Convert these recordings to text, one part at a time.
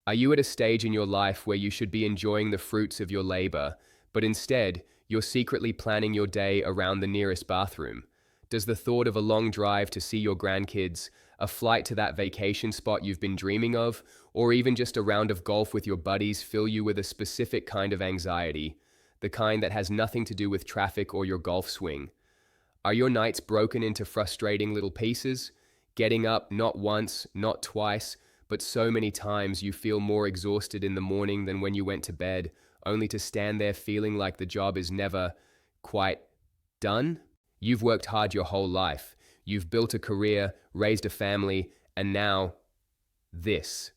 Are you at a stage in your life where you should be enjoying the fruits of your labor, but instead, you're secretly planning your day around the nearest bathroom? Does the thought of a long drive to see your grandkids, a flight to that vacation spot you've been dreaming of, or even just a round of golf with your buddies fill you with a specific kind of anxiety, the kind that has nothing to do with traffic or your golf swing? Are your nights broken into frustrating little pieces? Getting up not once, not twice, but so many times you feel more exhausted in the morning than when you went to bed, only to stand there feeling like the job is never quite done? You've worked hard your whole life. You've built a career, raised a family, and now this.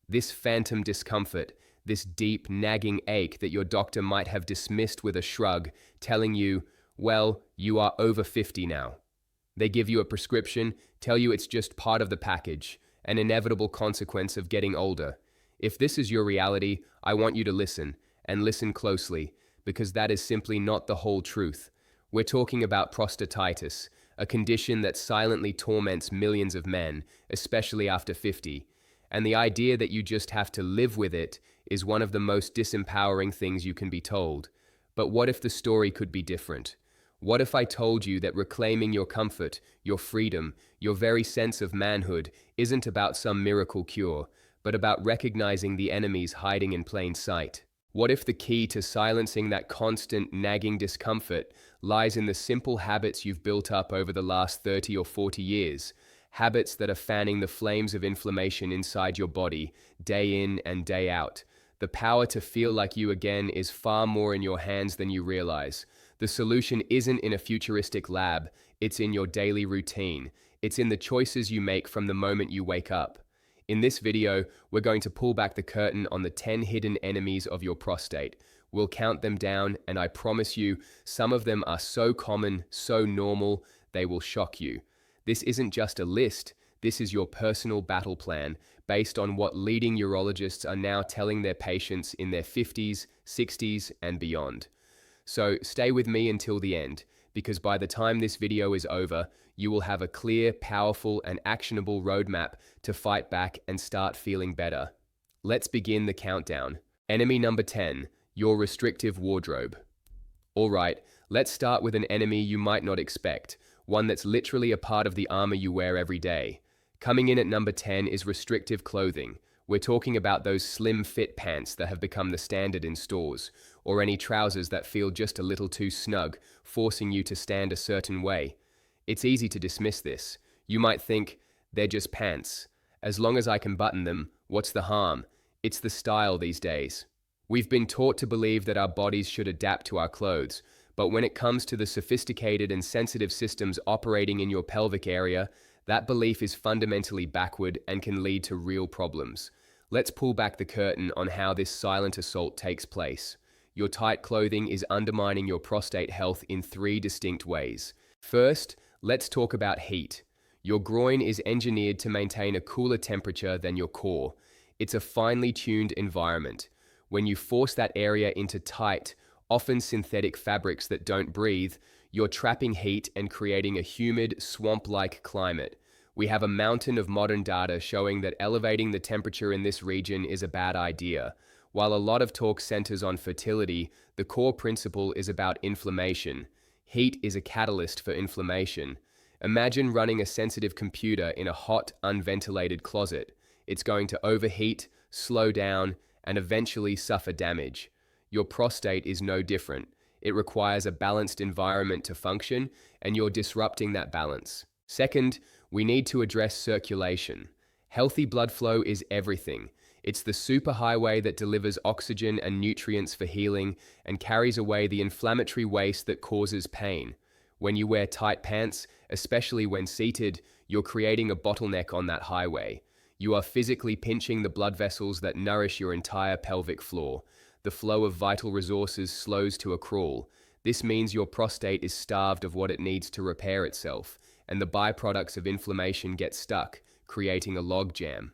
This phantom discomfort, this deep, nagging ache that your doctor might have dismissed with a shrug, telling you, well, you are over 50 now. They give you a prescription, tell you it's just part of the package, an inevitable consequence of getting older. If this is your reality, I want you to listen, and listen closely, because that is simply not the whole truth. We're talking about prostatitis, a condition that silently torments millions of men, especially after 50. And the idea that you just have to live with it is one of the most disempowering things you can be told. But what if the story could be different? What if I told you that reclaiming your comfort, your freedom, your very sense of manhood isn't about some miracle cure, but about recognizing the enemies hiding in plain sight? What if the key to silencing that constant, nagging discomfort lies in the simple habits you've built up over the last 30 or 40 years? Habits that are fanning the flames of inflammation inside your body, day in and day out. The power to feel like you again is far more in your hands than you realize. The solution isn't in a futuristic lab, it's in your daily routine. It's in the choices you make from the moment you wake up. In this video, we're going to pull back the curtain on the 10 hidden enemies of your prostate. We'll count them down, and I promise you, some of them are so common, so normal, they will shock you. This isn't just a list, this is your personal battle plan, based on what leading urologists are now telling their patients in their 50s, 60s, and beyond. So stay with me until the end, because by the time this video is over, you will have a clear, powerful, and actionable roadmap to fight back and start feeling better. Let's begin the countdown. Enemy number 10, your restrictive wardrobe. All right, let's start with an enemy you might not expect, one that's literally a part of the armor you wear every day. Coming in at number 10 is restrictive clothing. We're talking about those slim fit pants that have become the standard in stores, or any trousers that feel just a little too snug, forcing you to stand a certain way. It's easy to dismiss this. You might think, they're just pants. As long as I can button them, what's the harm? It's the style these days. We've been taught to believe that our bodies should adapt to our clothes, but when it comes to the sophisticated and sensitive systems operating in your pelvic area, that belief is fundamentally backward and can lead to real problems. Let's pull back the curtain on how this silent assault takes place. Your tight clothing is undermining your prostate health in 3 distinct ways. First, let's talk about heat. Your groin is engineered to maintain a cooler temperature than your core. It's a finely tuned environment. When you force that area into tight, often synthetic fabrics that don't breathe, you're trapping heat and creating a humid, swamp-like climate. We have a mountain of modern data showing that elevating the temperature in this region is a bad idea. While a lot of talk centers on fertility, the core principle is about inflammation. Heat is a catalyst for inflammation. Imagine running a sensitive computer in a hot, unventilated closet. It's going to overheat, slow down, and eventually suffer damage. Your prostate is no different. It requires a balanced environment to function, and you're disrupting that balance. Second, we need to address circulation. Healthy blood flow is everything. It's the superhighway that delivers oxygen and nutrients for healing and carries away the inflammatory waste that causes pain. When you wear tight pants, especially when seated, you're creating a bottleneck on that highway. You are physically pinching the blood vessels that nourish your entire pelvic floor. The flow of vital resources slows to a crawl. This means your prostate is starved of what it needs to repair itself, and the byproducts of inflammation get stuck, creating a logjam.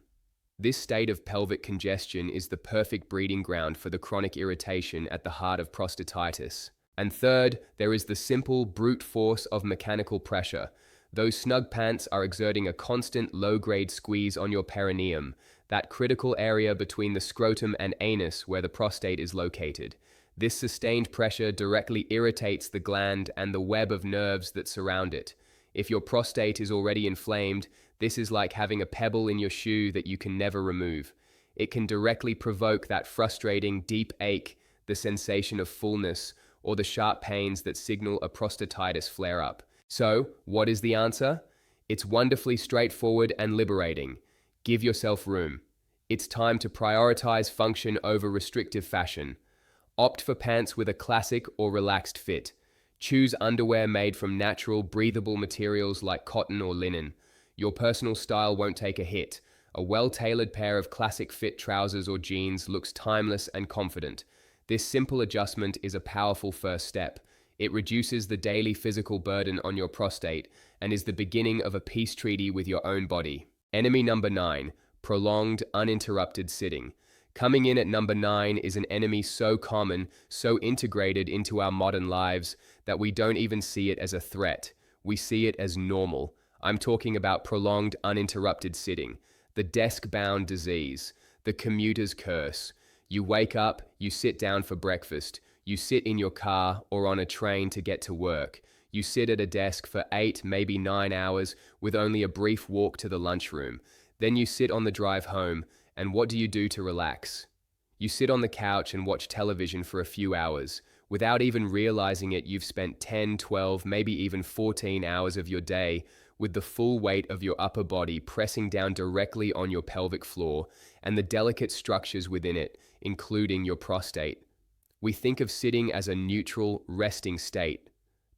This state of pelvic congestion is the perfect breeding ground for the chronic irritation at the heart of prostatitis. And third, there is the simple, brute force of mechanical pressure. Those snug pants are exerting a constant low-grade squeeze on your perineum, that critical area between the scrotum and anus where the prostate is located. This sustained pressure directly irritates the gland and the web of nerves that surround it. If your prostate is already inflamed, this is like having a pebble in your shoe that you can never remove. It can directly provoke that frustrating, deep ache, the sensation of fullness, or the sharp pains that signal a prostatitis flare-up. So, what is the answer? It's wonderfully straightforward and liberating. Give yourself room. It's time to prioritize function over restrictive fashion. Opt for pants with a classic or relaxed fit. Choose underwear made from natural, breathable materials like cotton or linen. Your personal style won't take a hit. A well-tailored pair of classic fit trousers or jeans looks timeless and confident. This simple adjustment is a powerful first step. It reduces the daily physical burden on your prostate and is the beginning of a peace treaty with your own body. Enemy number 9, prolonged, uninterrupted sitting. Coming in at number 9 is an enemy so common, so integrated into our modern lives that we don't even see it as a threat. We see it as normal. I'm talking about prolonged, uninterrupted sitting, the desk-bound disease, the commuter's curse. You wake up, you sit down for breakfast, you sit in your car or on a train to get to work. You sit at a desk for 8, maybe 9 hours with only a brief walk to the lunchroom. Then you sit on the drive home, and what do you do to relax? You sit on the couch and watch television for a few hours. Without even realizing it, you've spent 10, 12, maybe even 14 hours of your day with the full weight of your upper body pressing down directly on your pelvic floor and the delicate structures within it, including your prostate. We think of sitting as a neutral, resting state.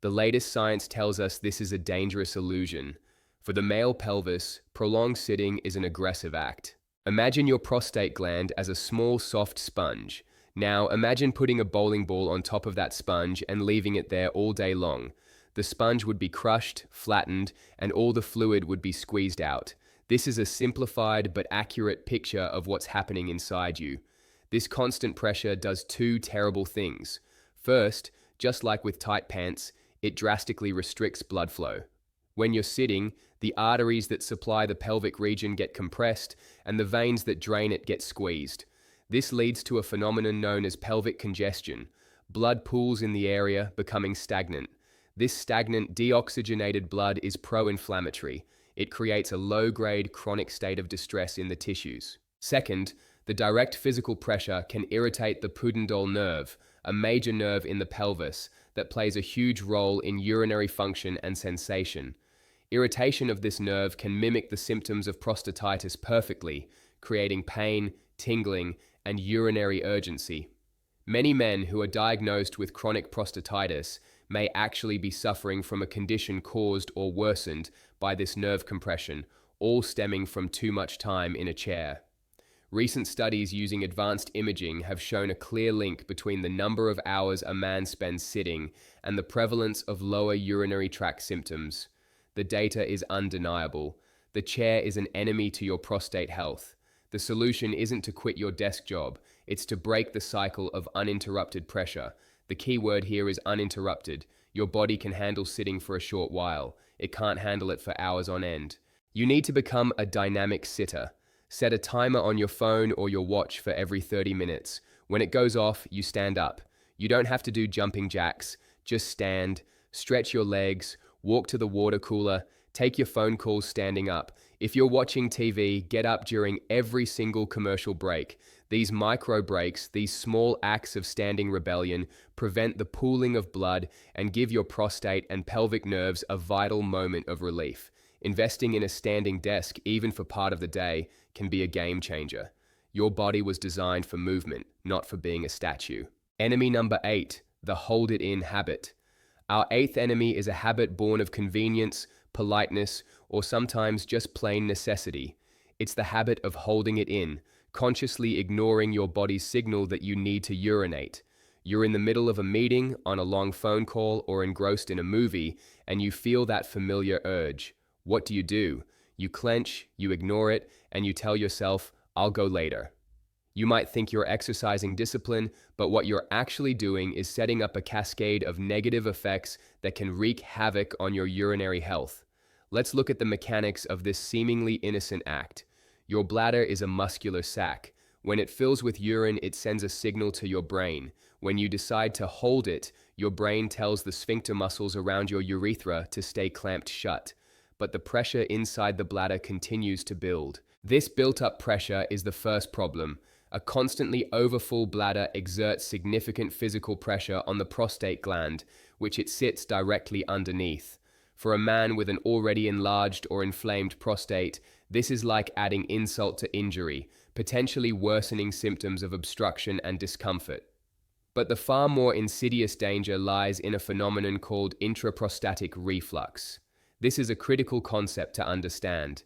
The latest science tells us this is a dangerous illusion. For the male pelvis, prolonged sitting is an aggressive act. Imagine your prostate gland as a small, soft sponge. Now, imagine putting a bowling ball on top of that sponge and leaving it there all day long. The sponge would be crushed, flattened, and all the fluid would be squeezed out. This is a simplified but accurate picture of what's happening inside you. This constant pressure does two terrible things. First, just like with tight pants, it drastically restricts blood flow. When you're sitting, the arteries that supply the pelvic region get compressed and the veins that drain it get squeezed. This leads to a phenomenon known as pelvic congestion. Blood pools in the area, becoming stagnant. This stagnant, deoxygenated blood is pro-inflammatory. It creates a low-grade chronic state of distress in the tissues. Second, the direct physical pressure can irritate the pudendal nerve, a major nerve in the pelvis that plays a huge role in urinary function and sensation. Irritation of this nerve can mimic the symptoms of prostatitis perfectly, creating pain, tingling, and urinary urgency. Many men who are diagnosed with chronic prostatitis may actually be suffering from a condition caused or worsened by this nerve compression, all stemming from too much time in a chair. Recent studies using advanced imaging have shown a clear link between the number of hours a man spends sitting and the prevalence of lower urinary tract symptoms. The data is undeniable. The chair is an enemy to your prostate health. The solution isn't to quit your desk job, it's to break the cycle of uninterrupted pressure. The key word here is uninterrupted. Your body can handle sitting for a short while. It can't handle it for hours on end. You need to become a dynamic sitter. Set a timer on your phone or your watch for every 30 minutes. When it goes off, you stand up. You don't have to do jumping jacks. Just stand, stretch your legs, walk to the water cooler, take your phone calls standing up. If you're watching TV, get up during every single commercial break. These micro breaks, these small acts of standing rebellion, prevent the pooling of blood and give your prostate and pelvic nerves a vital moment of relief. Investing in a standing desk, even for part of the day, can be a game changer. Your body was designed for movement, not for being a statue. Enemy number 8, the hold it in habit. Our 8th enemy is a habit born of convenience, politeness, or sometimes just plain necessity. It's the habit of holding it in, consciously ignoring your body's signal that you need to urinate. You're in the middle of a meeting, on a long phone call, or engrossed in a movie, and you feel that familiar urge. What do? You clench, you ignore it, and you tell yourself, I'll go later. You might think you're exercising discipline, but what you're actually doing is setting up a cascade of negative effects that can wreak havoc on your urinary health. Let's look at the mechanics of this seemingly innocent act. Your bladder is a muscular sac. When it fills with urine, it sends a signal to your brain. When you decide to hold it, your brain tells the sphincter muscles around your urethra to stay clamped shut. But the pressure inside the bladder continues to build. This built-up pressure is the first problem. A constantly overfull bladder exerts significant physical pressure on the prostate gland, which it sits directly underneath. For a man with an already enlarged or inflamed prostate, this is like adding insult to injury, potentially worsening symptoms of obstruction and discomfort. But the far more insidious danger lies in a phenomenon called intraprostatic reflux. This is a critical concept to understand.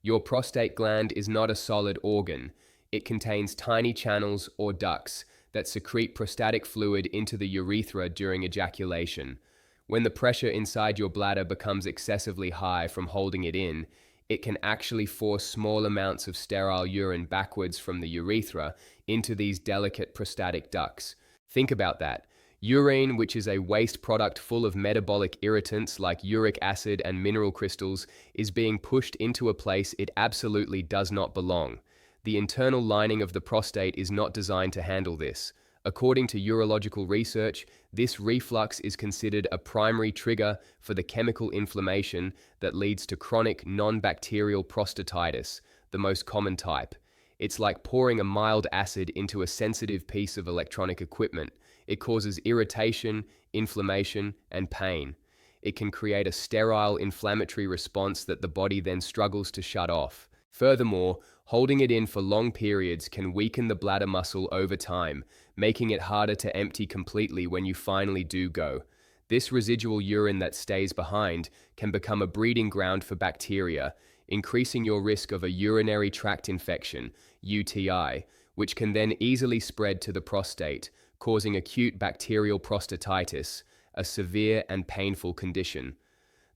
Your prostate gland is not a solid organ. It contains tiny channels or ducts that secrete prostatic fluid into the urethra during ejaculation. When the pressure inside your bladder becomes excessively high from holding it in, it can actually force small amounts of sterile urine backwards from the urethra into these delicate prostatic ducts. Think about that. Urine, which is a waste product full of metabolic irritants like uric acid and mineral crystals, is being pushed into a place it absolutely does not belong. The internal lining of the prostate is not designed to handle this. According to urological research, this reflux is considered a primary trigger for the chemical inflammation that leads to chronic non-bacterial prostatitis, the most common type. It's like pouring a mild acid into a sensitive piece of electronic equipment. It causes irritation, inflammation, and pain. It can create a sterile inflammatory response that the body then struggles to shut off. Furthermore, holding it in for long periods can weaken the bladder muscle over time, making it harder to empty completely when you finally do go. This residual urine that stays behind can become a breeding ground for bacteria, increasing your risk of a urinary tract infection, UTI, which can then easily spread to the prostate, causing acute bacterial prostatitis, a severe and painful condition.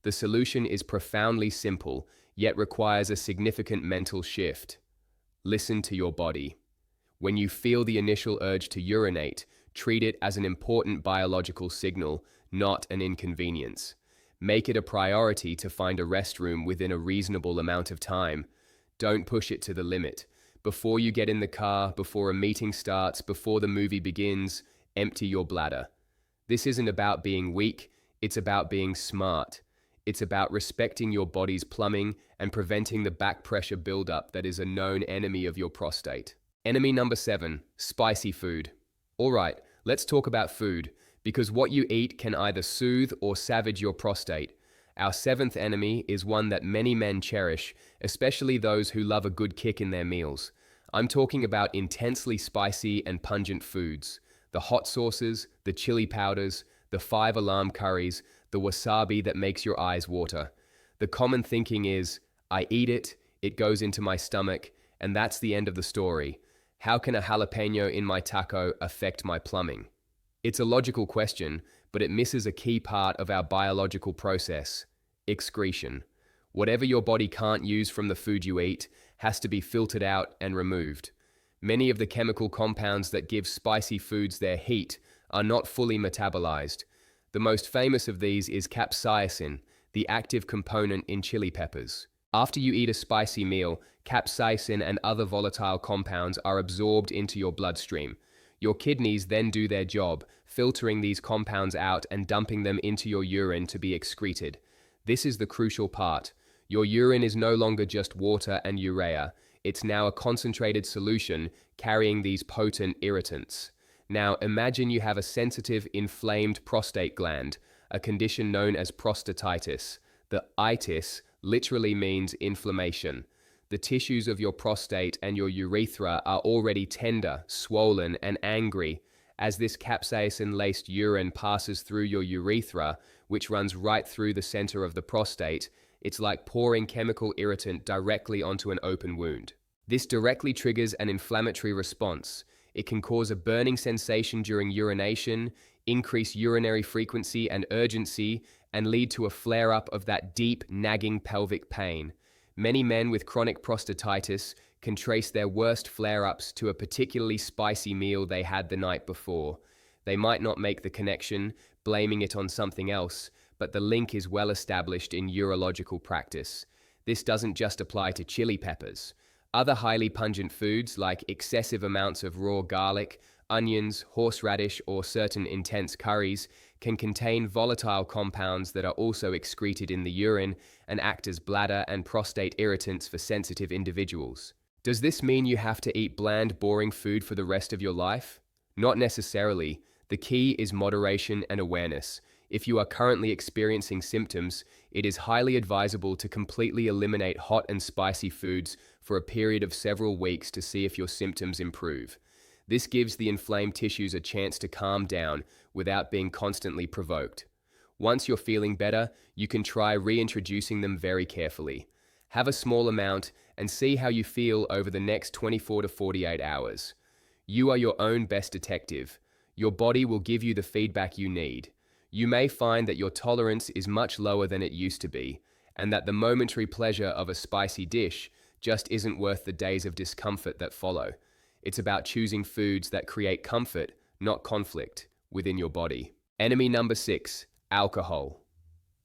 The solution is profoundly simple, yet requires a significant mental shift. Listen to your body. When you feel the initial urge to urinate, treat it as an important biological signal, not an inconvenience. Make it a priority to find a restroom within a reasonable amount of time. Don't push it to the limit. Before you get in the car, before a meeting starts, before the movie begins, empty your bladder. This isn't about being weak, it's about being smart. It's about respecting your body's plumbing and preventing the back pressure buildup that is a known enemy of your prostate. Enemy number 7, spicy food. All right, let's talk about food, because what you eat can either soothe or savage your prostate. Our 7th enemy is one that many men cherish, especially those who love a good kick in their meals. I'm talking about intensely spicy and pungent foods. The hot sauces, the chili powders, the 5-alarm curries, the wasabi that makes your eyes water. The common thinking is, I eat it, it goes into my stomach, and that's the end of the story. How can a jalapeno in my taco affect my plumbing? It's a logical question, but it misses a key part of our biological process: excretion. Whatever your body can't use from the food you eat has to be filtered out and removed. Many of the chemical compounds that give spicy foods their heat are not fully metabolized. The most famous of these is capsaicin, the active component in chili peppers. After you eat a spicy meal, capsaicin and other volatile compounds are absorbed into your bloodstream. Your kidneys then do their job, filtering these compounds out and dumping them into your urine to be excreted. This is the crucial part. Your urine is no longer just water and urea. It's now a concentrated solution carrying these potent irritants. Now, imagine you have a sensitive, inflamed prostate gland, a condition known as prostatitis. The itis literally means inflammation. The tissues of your prostate and your urethra are already tender, swollen, and angry. As this capsaicin-laced urine passes through your urethra, which runs right through the center of the prostate, it's like pouring chemical irritant directly onto an open wound. This directly triggers an inflammatory response. It can cause a burning sensation during urination, increase urinary frequency and urgency, and lead to a flare-up of that deep, nagging pelvic pain. Many men with chronic prostatitis can trace their worst flare-ups to a particularly spicy meal they had the night before. They might not make the connection, blaming it on something else, but the link is well established in urological practice. This doesn't just apply to chili peppers. Other highly pungent foods like excessive amounts of raw garlic, onions, horseradish, or certain intense curries can contain volatile compounds that are also excreted in the urine and act as bladder and prostate irritants for sensitive individuals. Does this mean you have to eat bland, boring food for the rest of your life? Not necessarily. The key is moderation and awareness. If you are currently experiencing symptoms, it is highly advisable to completely eliminate hot and spicy foods for a period of several weeks to see if your symptoms improve. This gives the inflamed tissues a chance to calm down without being constantly provoked. Once you're feeling better, you can try reintroducing them very carefully. Have a small amount and see how you feel over the next 24 to 48 hours. You are your own best detective. Your body will give you the feedback you need. You may find that your tolerance is much lower than it used to be, and that the momentary pleasure of a spicy dish just isn't worth the days of discomfort that follow. It's about choosing foods that create comfort, not conflict, within your body. Enemy number 6, alcohol.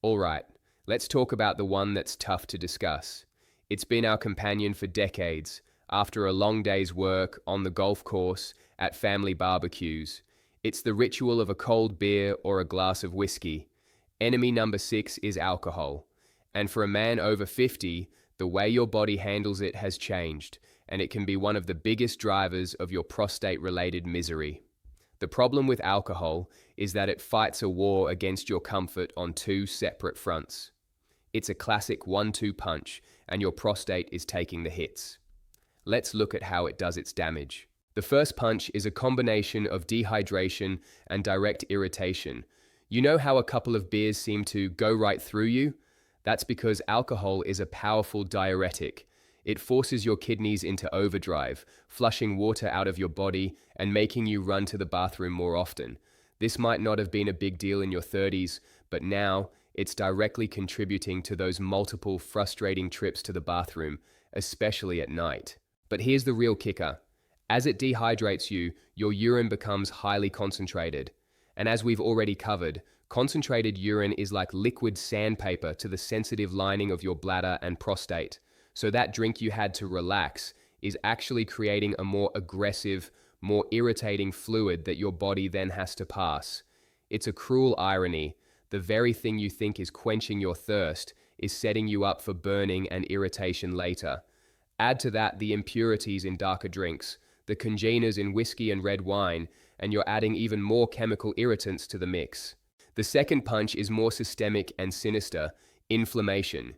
All right, let's talk about the one that's tough to discuss. It's been our companion for decades, after a long day's work, on the golf course, at family barbecues. It's the ritual of a cold beer or a glass of whiskey. Enemy number 6 is alcohol. And for a man over 50, the way your body handles it has changed, and it can be one of the biggest drivers of your prostate-related misery. The problem with alcohol is that it fights a war against your comfort on two separate fronts. It's a classic 1-2 punch, and your prostate is taking the hits. Let's look at how it does its damage. The first punch is a combination of dehydration and direct irritation. You know how a couple of beers seem to go right through you? That's because alcohol is a powerful diuretic. It forces your kidneys into overdrive, flushing water out of your body and making you run to the bathroom more often. This might not have been a big deal in your 30s, but now it's directly contributing to those multiple frustrating trips to the bathroom, especially at night. But here's the real kicker. As it dehydrates you, your urine becomes highly concentrated. And as we've already covered, concentrated urine is like liquid sandpaper to the sensitive lining of your bladder and prostate. So that drink you had to relax is actually creating a more aggressive, more irritating fluid that your body then has to pass. It's a cruel irony. The very thing you think is quenching your thirst is setting you up for burning and irritation later. Add to that the impurities in darker drinks, the congeners in whiskey and red wine, and you're adding even more chemical irritants to the mix. The second punch is more systemic and sinister: inflammation.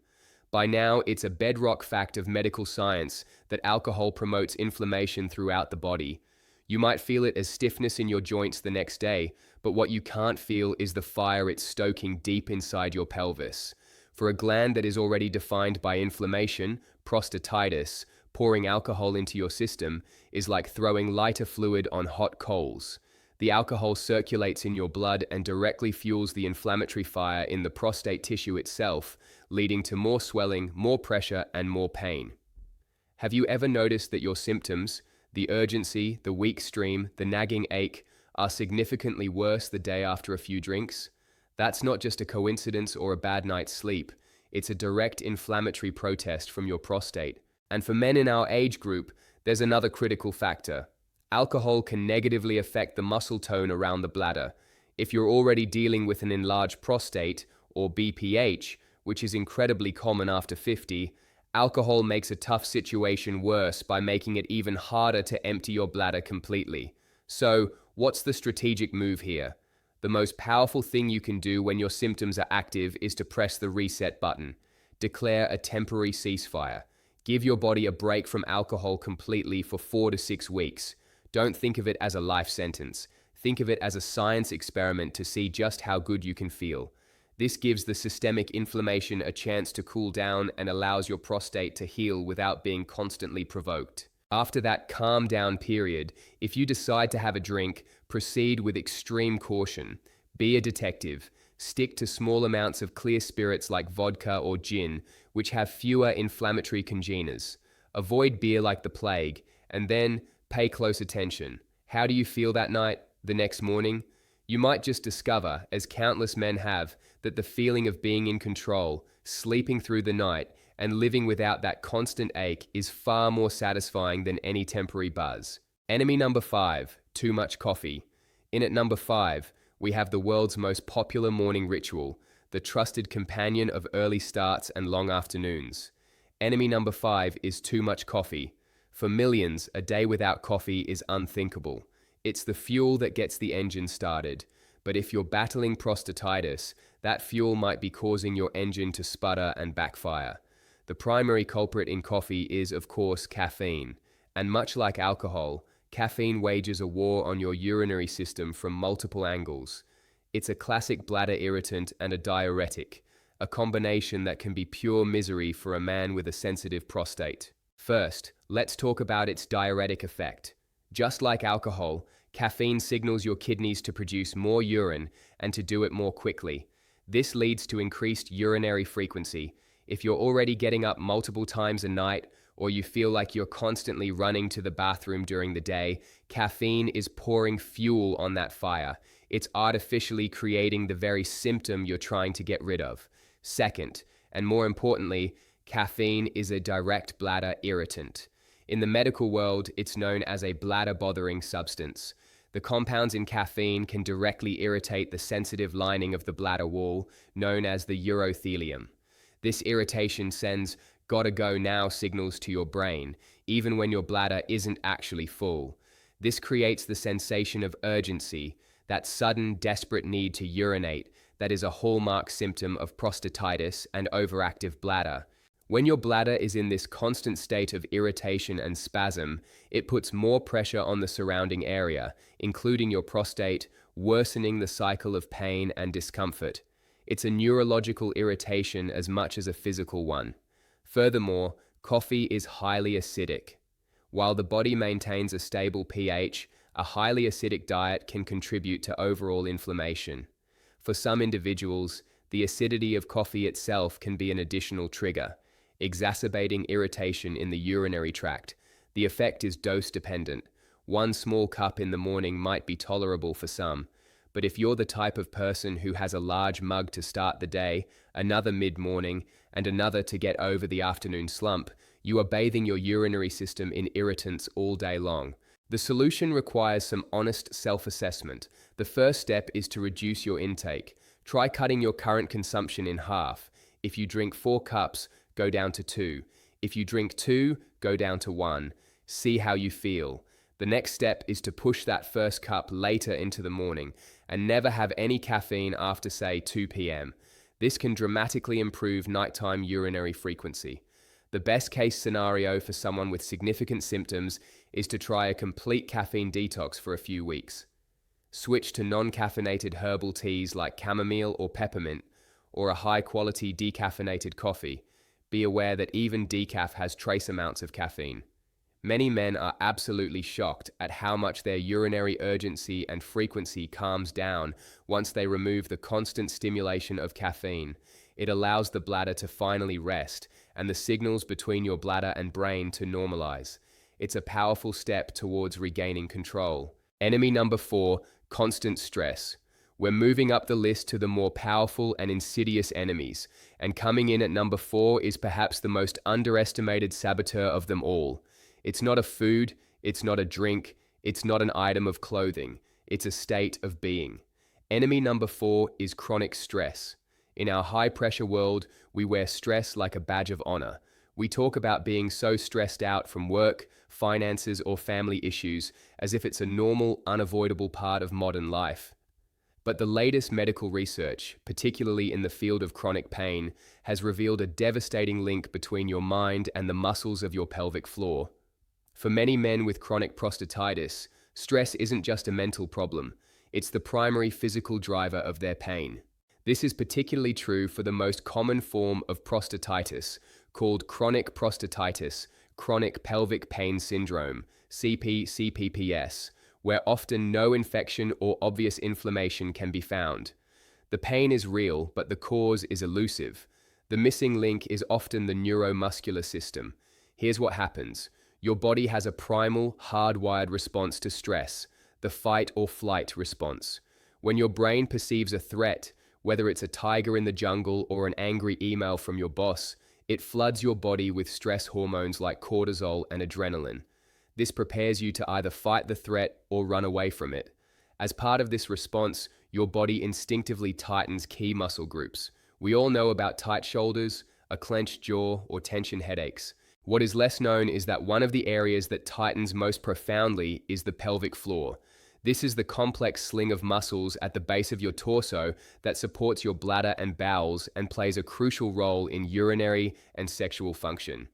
By now, it's a bedrock fact of medical science that alcohol promotes inflammation throughout the body. You might feel it as stiffness in your joints the next day, but what you can't feel is the fire it's stoking deep inside your pelvis. For a gland that is already defined by inflammation, prostatitis, pouring alcohol into your system is like throwing lighter fluid on hot coals. The alcohol circulates in your blood and directly fuels the inflammatory fire in the prostate tissue itself, leading to more swelling, more pressure, and more pain. Have you ever noticed that your symptoms, the urgency, the weak stream, the nagging ache, are significantly worse the day after a few drinks? That's not just a coincidence or a bad night's sleep. It's a direct inflammatory protest from your prostate. And for men in our age group, there's another critical factor. Alcohol can negatively affect the muscle tone around the bladder. If you're already dealing with an enlarged prostate, or BPH, which is incredibly common after 50, alcohol makes a tough situation worse by making it even harder to empty your bladder completely. So, what's the strategic move here? The most powerful thing you can do when your symptoms are active is to press the reset button. Declare a temporary ceasefire. Give your body a break from alcohol completely for 4 to 6 weeks. Don't think of it as a life sentence. Think of it as a science experiment to see just how good you can feel. This gives the systemic inflammation a chance to cool down and allows your prostate to heal without being constantly provoked. After that calm down period, if you decide to have a drink, proceed with extreme caution. Be a detective. Stick to small amounts of clear spirits like vodka or gin, which have fewer inflammatory congeners. Avoid beer like the plague, and then pay close attention. How do you feel that night, the next morning? You might just discover, as countless men have, that the feeling of being in control, sleeping through the night, and living without that constant ache is far more satisfying than any temporary buzz. Enemy number 5, too much coffee. In at number 5, we have the world's most popular morning ritual, the trusted companion of early starts and long afternoons. Enemy number 5 is too much coffee. For millions, a day without coffee is unthinkable. It's the fuel that gets the engine started. But if you're battling prostatitis, that fuel might be causing your engine to sputter and backfire. The primary culprit in coffee is, of course, caffeine. And much like alcohol, caffeine wages a war on your urinary system from multiple angles. It's a classic bladder irritant and a diuretic, a combination that can be pure misery for a man with a sensitive prostate. First, let's talk about its diuretic effect. Just like alcohol, caffeine signals your kidneys to produce more urine and to do it more quickly. This leads to increased urinary frequency. If you're already getting up multiple times a night, or you feel like you're constantly running to the bathroom during the day, caffeine is pouring fuel on that fire. It's artificially creating the very symptom you're trying to get rid of. Second, and more importantly, caffeine is a direct bladder irritant. In the medical world, it's known as a bladder-bothering substance. The compounds in caffeine can directly irritate the sensitive lining of the bladder wall, known as the urothelium. This irritation sends gotta go now signals to your brain, even when your bladder isn't actually full. This creates the sensation of urgency, that sudden, desperate need to urinate that is a hallmark symptom of prostatitis and overactive bladder. When your bladder is in this constant state of irritation and spasm, it puts more pressure on the surrounding area, including your prostate, worsening the cycle of pain and discomfort. It's a neurological irritation as much as a physical one. Furthermore, coffee is highly acidic. While the body maintains a stable pH, a highly acidic diet can contribute to overall inflammation. For some individuals, the acidity of coffee itself can be an additional trigger, exacerbating irritation in the urinary tract. The effect is dose-dependent. One small cup in the morning might be tolerable for some, but if you're the type of person who has a large mug to start the day, another mid-morning, and another to get over the afternoon slump, you are bathing your urinary system in irritants all day long. The solution requires some honest self-assessment. The first step is to reduce your intake. Try cutting your current consumption in half. If you drink 4 cups, go down to 2. If you drink 2, go down to 1. See how you feel. The next step is to push that first cup later into the morning and never have any caffeine after, say, 2 p.m. This can dramatically improve nighttime urinary frequency. The best case scenario for someone with significant symptoms is to try a complete caffeine detox for a few weeks. Switch to non-caffeinated herbal teas like chamomile or peppermint, or a high-quality decaffeinated coffee. Be aware that even decaf has trace amounts of caffeine. Many men are absolutely shocked at how much their urinary urgency and frequency calms down once they remove the constant stimulation of caffeine. It allows the bladder to finally rest and the signals between your bladder and brain to normalize. It's a powerful step towards regaining control. Enemy number 4, constant stress. We're moving up the list to the more powerful and insidious enemies, and coming in at number 4 is perhaps the most underestimated saboteur of them all. It's not a food, it's not a drink, it's not an item of clothing, it's a state of being. Enemy number 4 is chronic stress. In our high-pressure world, we wear stress like a badge of honor. We talk about being so stressed out from work, finances, or family issues as if it's a normal, unavoidable part of modern life. But the latest medical research, particularly in the field of chronic pain, has revealed a devastating link between your mind and the muscles of your pelvic floor. For many men with chronic prostatitis, stress isn't just a mental problem, it's the primary physical driver of their pain. This is particularly true for the most common form of prostatitis, called chronic prostatitis, chronic pelvic pain syndrome, CPPS, where often no infection or obvious inflammation can be found. The pain is real, but the cause is elusive. The missing link is often the neuromuscular system. Here's what happens. Your body has a primal, hardwired response to stress, the fight or flight response. When your brain perceives a threat, whether it's a tiger in the jungle or an angry email from your boss, It floods your body with stress hormones like cortisol and adrenaline. This prepares you to either fight the threat or run away from it. As part of this response, your body instinctively tightens key muscle groups. We all know about tight shoulders, a clenched jaw, or tension headaches. What is less known is that one of the areas that tightens most profoundly is the pelvic floor. This is the complex sling of muscles at the base of your torso that supports your bladder and bowels and plays a crucial role in urinary and sexual function.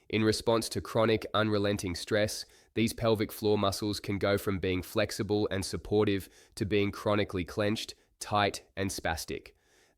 In response to chronic, unrelenting stress, these pelvic floor muscles can go from being flexible and supportive to being chronically clenched, tight, and spastic.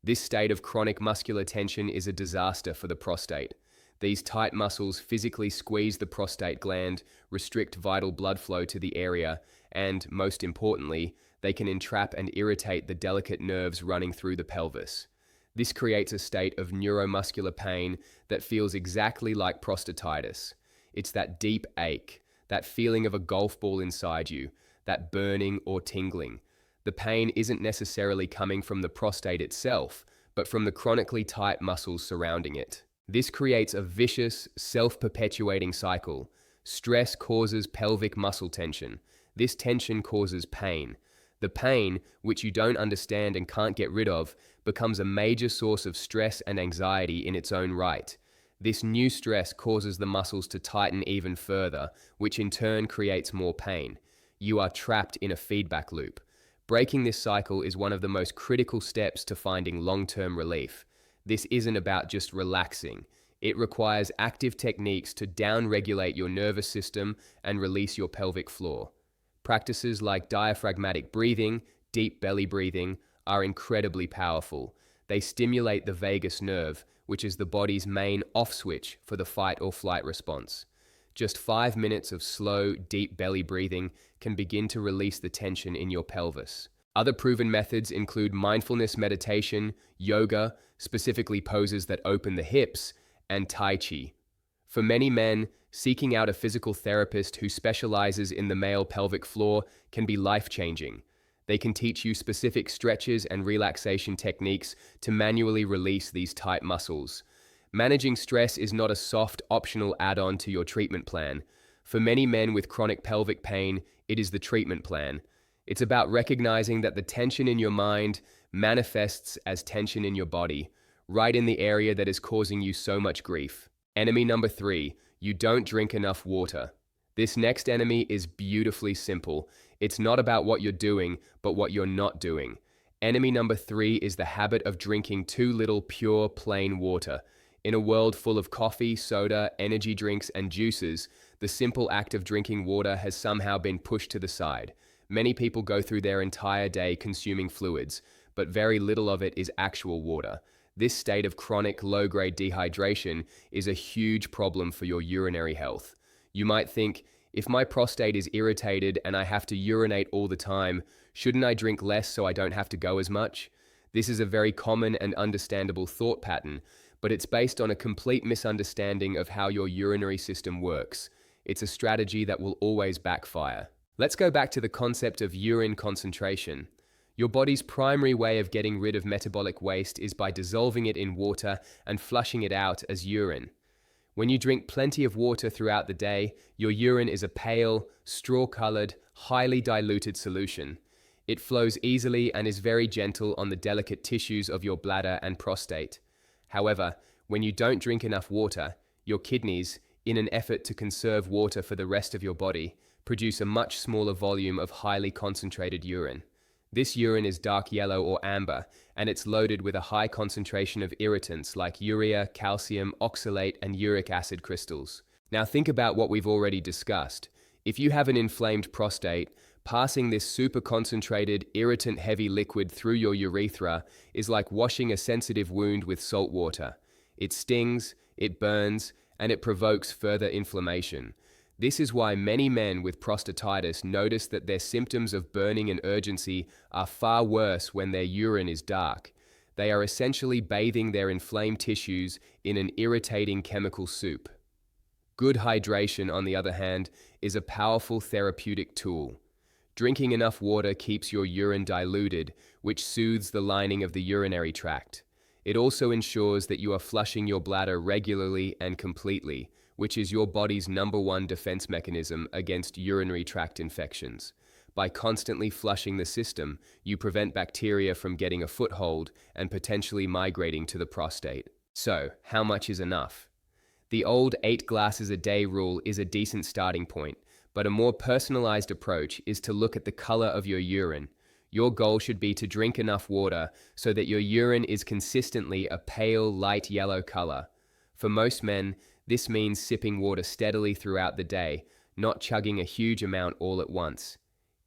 This state of chronic muscular tension is a disaster for the prostate. These tight muscles physically squeeze the prostate gland, restrict vital blood flow to the area, and, most importantly, they can entrap and irritate the delicate nerves running through the pelvis. This creates a state of neuromuscular pain that feels exactly like prostatitis. It's that deep ache, that feeling of a golf ball inside you, that burning or tingling. The pain isn't necessarily coming from the prostate itself, but from the chronically tight muscles surrounding it. This creates a vicious, self-perpetuating cycle. Stress causes pelvic muscle tension. This tension causes pain. The pain, which you don't understand and can't get rid of, becomes a major source of stress and anxiety in its own right. This new stress causes the muscles to tighten even further, which in turn creates more pain. You are trapped in a feedback loop. Breaking this cycle is one of the most critical steps to finding long-term relief. This isn't about just relaxing. It requires active techniques to down-regulate your nervous system and release your pelvic floor. Practices like diaphragmatic breathing, deep belly breathing, are incredibly powerful. They stimulate the vagus nerve, which is the body's main off switch for the fight or flight response. Just 5 minutes of slow, deep belly breathing can begin to release the tension in your pelvis. Other proven methods include mindfulness meditation, yoga, specifically poses that open the hips, and Tai Chi. For many men, seeking out a physical therapist who specializes in the male pelvic floor can be life-changing. They can teach you specific stretches and relaxation techniques to manually release these tight muscles. Managing stress is not a soft, optional add-on to your treatment plan. For many men with chronic pelvic pain, it is the treatment plan. It's about recognizing that the tension in your mind manifests as tension in your body, right in the area that is causing you so much grief. Enemy number 3, you don't drink enough water. This next enemy is beautifully simple. It's not about what you're doing, but what you're not doing. Enemy number 3 is the habit of drinking too little pure, plain water. In a world full of coffee, soda, energy drinks, and juices, the simple act of drinking water has somehow been pushed to the side. Many people go through their entire day consuming fluids, but very little of it is actual water. This state of chronic low-grade dehydration is a huge problem for your urinary health. You might think, if my prostate is irritated and I have to urinate all the time, shouldn't I drink less so I don't have to go as much? This is a very common and understandable thought pattern, but it's based on a complete misunderstanding of how your urinary system works. It's a strategy that will always backfire. Let's go back to the concept of urine concentration. Your body's primary way of getting rid of metabolic waste is by dissolving it in water and flushing it out as urine. When you drink plenty of water throughout the day, your urine is a pale, straw-colored, highly diluted solution. It flows easily and is very gentle on the delicate tissues of your bladder and prostate. However, when you don't drink enough water, your kidneys, in an effort to conserve water for the rest of your body, produce a much smaller volume of highly concentrated urine. This urine is dark yellow or amber, and it's loaded with a high concentration of irritants like urea, calcium, oxalate, and uric acid crystals. Now think about what we've already discussed. If you have an inflamed prostate, passing this super concentrated, irritant-heavy liquid through your urethra is like washing a sensitive wound with salt water. It stings, it burns, and it provokes further inflammation. This is why many men with prostatitis notice that their symptoms of burning and urgency are far worse when their urine is dark. They are essentially bathing their inflamed tissues in an irritating chemical soup. Good hydration, on the other hand, is a powerful therapeutic tool. Drinking enough water keeps your urine diluted, which soothes the lining of the urinary tract. It also ensures that you are flushing your bladder regularly and completely, which is your body's #1 defense mechanism against urinary tract infections. By constantly flushing the system, you prevent bacteria from getting a foothold and potentially migrating to the prostate. So, how much is enough? The old 8 glasses a day rule is a decent starting point, but a more personalized approach is to look at the color of your urine. Your goal should be to drink enough water so that your urine is consistently a pale, light yellow color. For most men, this means sipping water steadily throughout the day, not chugging a huge amount all at once.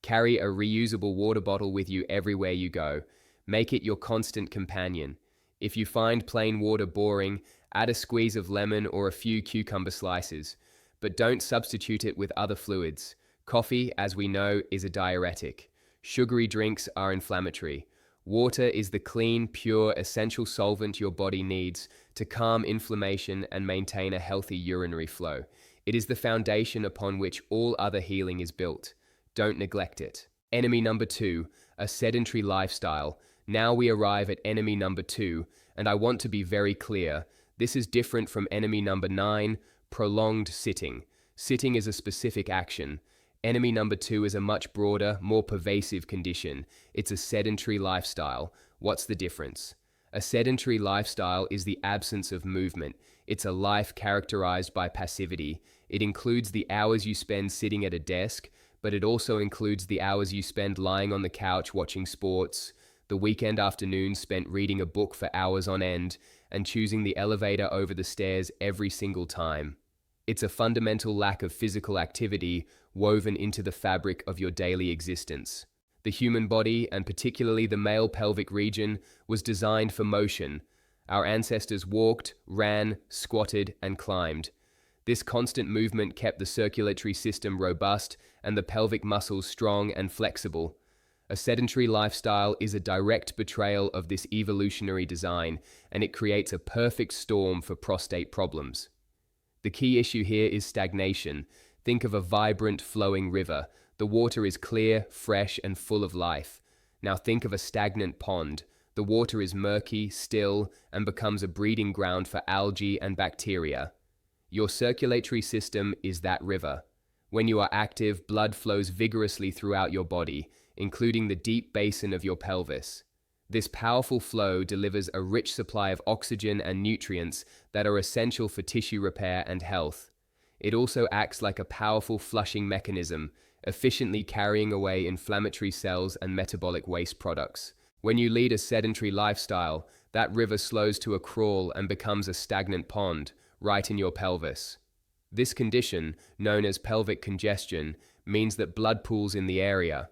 Carry a reusable water bottle with you everywhere you go. Make it your constant companion. If you find plain water boring, add a squeeze of lemon or a few cucumber slices, but don't substitute it with other fluids. Coffee, as we know, is a diuretic. Sugary drinks are inflammatory. Water is the clean, pure, essential solvent your body needs to calm inflammation and maintain a healthy urinary flow. It is the foundation upon which all other healing is built. Don't neglect it. Enemy number 2, a sedentary lifestyle. Now we arrive at enemy number 2, and I want to be very clear. This is different from enemy number 9, prolonged sitting. Sitting is a specific action. Enemy number 2 is a much broader, more pervasive condition. It's a sedentary lifestyle. What's the difference? A sedentary lifestyle is the absence of movement. It's a life characterized by passivity. It includes the hours you spend sitting at a desk, but it also includes the hours you spend lying on the couch watching sports, the weekend afternoons spent reading a book for hours on end, and choosing the elevator over the stairs every single time. It's a fundamental lack of physical activity woven into the fabric of your daily existence. The human body, and particularly the male pelvic region, was designed for motion. Our ancestors walked, ran, squatted, and climbed. This constant movement kept the circulatory system robust and the pelvic muscles strong and flexible. A sedentary lifestyle is a direct betrayal of this evolutionary design, and it creates a perfect storm for prostate problems. The key issue here is stagnation. Think of a vibrant, flowing river. The water is clear, fresh, and full of life. Now think of a stagnant pond. The water is murky, still, and becomes a breeding ground for algae and bacteria. Your circulatory system is that river. When you are active, blood flows vigorously throughout your body, including the deep basin of your pelvis. This powerful flow delivers a rich supply of oxygen and nutrients that are essential for tissue repair and health. It also acts like a powerful flushing mechanism, efficiently carrying away inflammatory cells and metabolic waste products. When you lead a sedentary lifestyle, that river slows to a crawl and becomes a stagnant pond, right in your pelvis. This condition, known as pelvic congestion, means that blood pools in the area.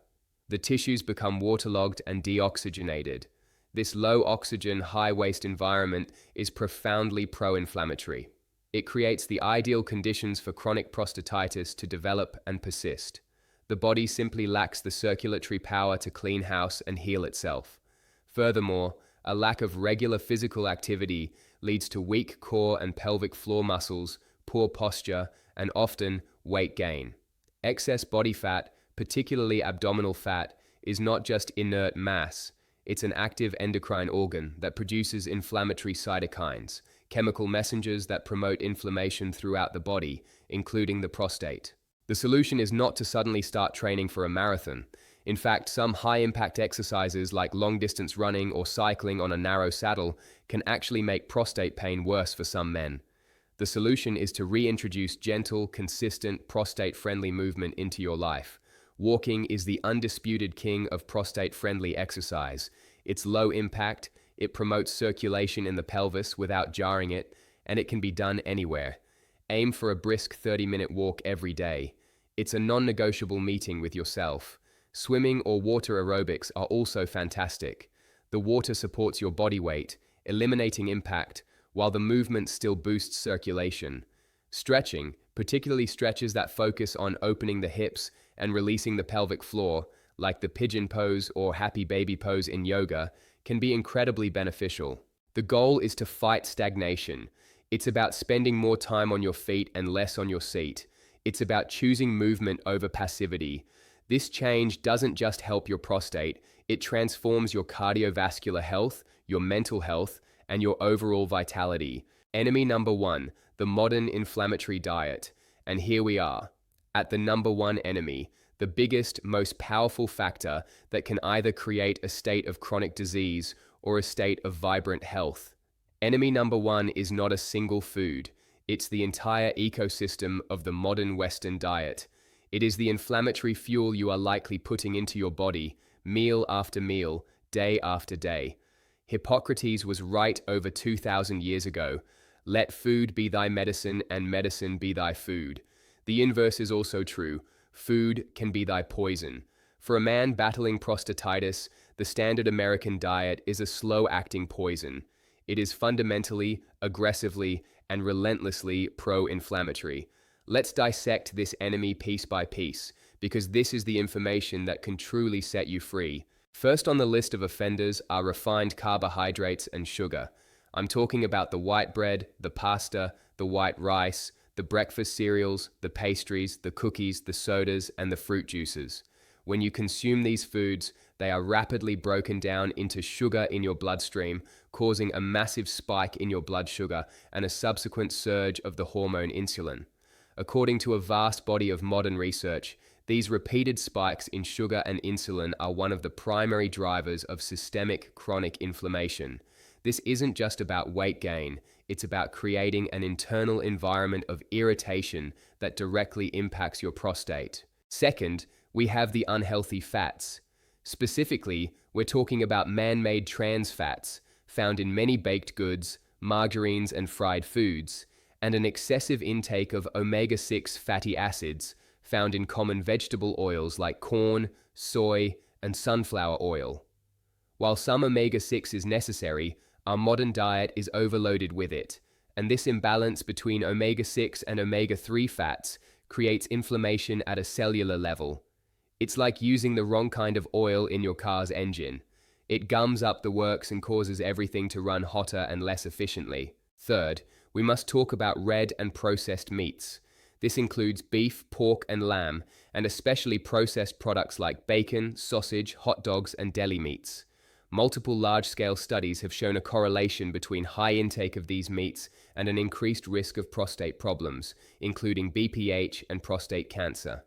The tissues become waterlogged and deoxygenated. This low oxygen, high waste environment is profoundly pro-inflammatory. It creates the ideal conditions for chronic prostatitis to develop and persist. The body simply lacks the circulatory power to clean house and heal itself. Furthermore, a lack of regular physical activity leads to weak core and pelvic floor muscles, poor posture, and often weight gain. Excess body fat, particularly abdominal fat, is not just inert mass. It's an active endocrine organ that produces inflammatory cytokines, chemical messengers that promote inflammation throughout the body, including the prostate. The solution is not to suddenly start training for a marathon. In fact, some high-impact exercises like long-distance running or cycling on a narrow saddle can actually make prostate pain worse for some men. The solution is to reintroduce gentle, consistent, prostate-friendly movement into your life. Walking is the undisputed king of prostate-friendly exercise. It's low impact, it promotes circulation in the pelvis without jarring it, and it can be done anywhere. Aim for a brisk 30-minute walk every day. It's a non-negotiable meeting with yourself. Swimming or water aerobics are also fantastic. The water supports your body weight, eliminating impact, while the movement still boosts circulation. Stretching, particularly stretches that focus on opening the hips and releasing the pelvic floor, like the pigeon pose or happy baby pose in yoga, can be incredibly beneficial. The goal is to fight stagnation. It's about spending more time on your feet and less on your seat. It's about choosing movement over passivity. This change doesn't just help your prostate, it transforms your cardiovascular health, your mental health, and your overall vitality. Enemy number one, the modern inflammatory diet. And here we are, at the number one enemy, the biggest, most powerful factor that can either create a state of chronic disease or a state of vibrant health. Enemy number one is not a single food. It's the entire ecosystem of the modern Western diet. It is the inflammatory fuel you are likely putting into your body, meal after meal, day after day. Hippocrates was right over 2,000 years ago. Let food be thy medicine, and medicine be thy food. The inverse is also true. Food can be thy poison. For a man battling prostatitis, the standard American diet is a slow-acting poison. It is fundamentally, aggressively, and relentlessly pro-inflammatory. Let's dissect this enemy piece by piece, because this is the information that can truly set you free. First on the list of offenders are refined carbohydrates and sugar. I'm talking about the white bread, the pasta, the white rice, the breakfast cereals, the pastries, the cookies, the sodas, and the fruit juices. When you consume these foods, they are rapidly broken down into sugar in your bloodstream, causing a massive spike in your blood sugar and a subsequent surge of the hormone insulin. According to a vast body of modern research, these repeated spikes in sugar and insulin are one of the primary drivers of systemic chronic inflammation. This isn't just about weight gain, it's about creating an internal environment of irritation that directly impacts your prostate. Second, we have the unhealthy fats. Specifically, we're talking about man-made trans fats found in many baked goods, margarines, and fried foods, and an excessive intake of omega-6 fatty acids found in common vegetable oils like corn, soy, and sunflower oil. While some omega-6 is necessary, our modern diet is overloaded with it, and this imbalance between omega-6 and omega-3 fats creates inflammation at a cellular level. It's like using the wrong kind of oil in your car's engine. It gums up the works and causes everything to run hotter and less efficiently. Third, we must talk about red and processed meats. This includes beef, pork, and lamb, and especially processed products like bacon, sausage, hot dogs, and deli meats. Multiple large-scale studies have shown a correlation between high intake of these meats and an increased risk of prostate problems, including BPH and prostate cancer.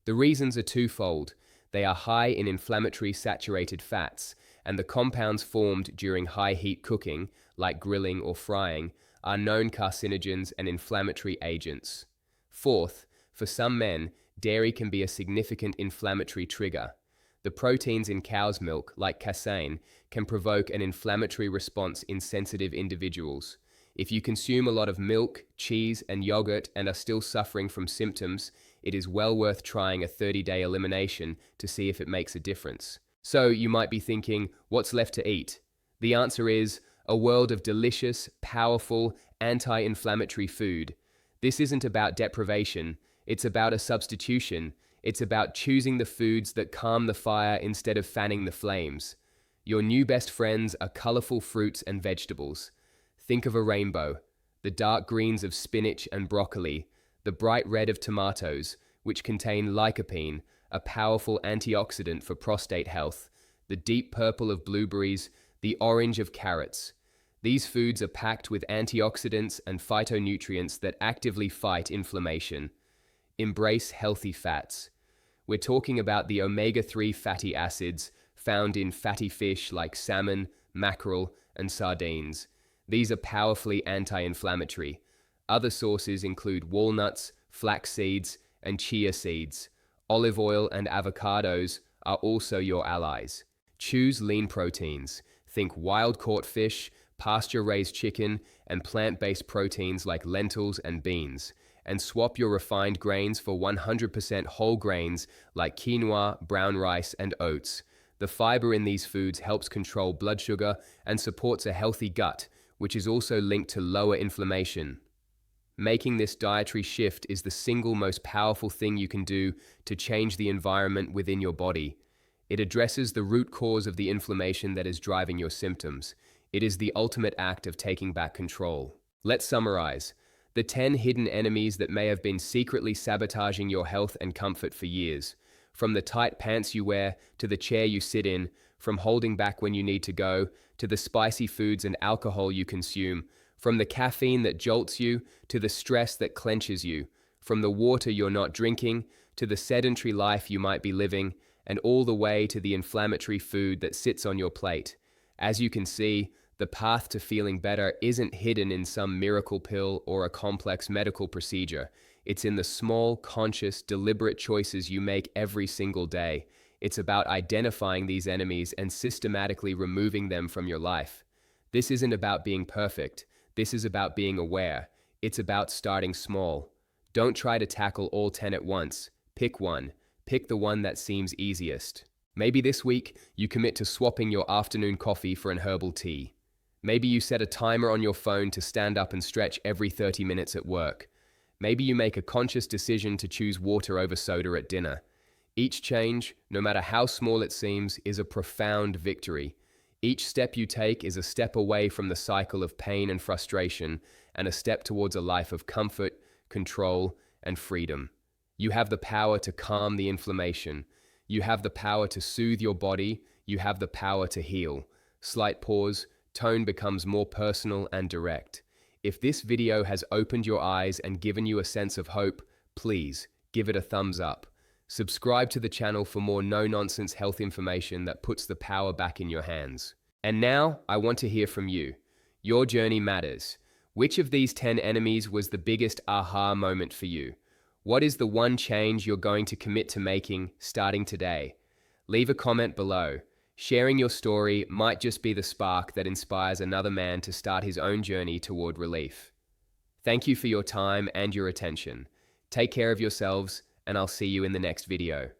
The reasons are twofold. They are high in inflammatory saturated fats, and the compounds formed during high-heat cooking, like grilling or frying, are known carcinogens and inflammatory agents. Fourth, for some men, dairy can be a significant inflammatory trigger. The proteins in cow's milk, like casein, can provoke an inflammatory response in sensitive individuals. If you consume a lot of milk, cheese, and yogurt and are still suffering from symptoms, it is well worth trying a 30-day elimination to see if it makes a difference. So you might be thinking, what's left to eat? The answer is a world of delicious, powerful, anti-inflammatory food. This isn't about deprivation, it's about a substitution. It's about choosing the foods that calm the fire instead of fanning the flames. Your new best friends are colorful fruits and vegetables. Think of a rainbow, the dark greens of spinach and broccoli, the bright red of tomatoes, which contain lycopene, a powerful antioxidant for prostate health, the deep purple of blueberries, the orange of carrots. These foods are packed with antioxidants and phytonutrients that actively fight inflammation. Embrace healthy fats. We're talking about the omega-3 fatty acids found in fatty fish like salmon, mackerel, and sardines. These are powerfully anti-inflammatory. Other sources include walnuts, flax seeds, and chia seeds. Olive oil and avocados are also your allies. Choose lean proteins. Think wild-caught fish, pasture-raised chicken, and plant-based proteins like lentils and beans. And swap your refined grains for 100% whole grains like quinoa, brown rice, and oats. The fiber in these foods helps control blood sugar and supports a healthy gut, which is also linked to lower inflammation. Making this dietary shift is the single most powerful thing you can do to change the environment within your body. It addresses the root cause of the inflammation that is driving your symptoms. It is the ultimate act of taking back control. Let's summarize. The 10 hidden enemies that may have been secretly sabotaging your health and comfort for years. From the tight pants you wear, to the chair you sit in, from holding back when you need to go, to the spicy foods and alcohol you consume, from the caffeine that jolts you, to the stress that clenches you, from the water you're not drinking, to the sedentary life you might be living, and all the way to the inflammatory food that sits on your plate. As you can see, the path to feeling better isn't hidden in some miracle pill or a complex medical procedure. It's in the small, conscious, deliberate choices you make every single day. It's about identifying these enemies and systematically removing them from your life. This isn't about being perfect. This is about being aware. It's about starting small. Don't try to tackle all 10 at once. Pick one. Pick the one that seems easiest. Maybe this week, you commit to swapping your afternoon coffee for an herbal tea. Maybe you set a timer on your phone to stand up and stretch every 30 minutes at work. Maybe you make a conscious decision to choose water over soda at dinner. Each change, no matter how small it seems, is a profound victory. Each step you take is a step away from the cycle of pain and frustration, and a step towards a life of comfort, control, and freedom. You have the power to calm the inflammation. You have the power to soothe your body. You have the power to heal. Slight pause, tone becomes more personal and direct. If this video has opened your eyes and given you a sense of hope, please give it a thumbs up. Subscribe to the channel for more no-nonsense health information that puts the power back in your hands. And now, I want to hear from you. Your journey matters. Which of these 10 enemies was the biggest aha moment for you? What is the one change you're going to commit to making starting today? Leave a comment below. Sharing your story might just be the spark that inspires another man to start his own journey toward relief. Thank you for your time and your attention. Take care of yourselves, and I'll see you in the next video.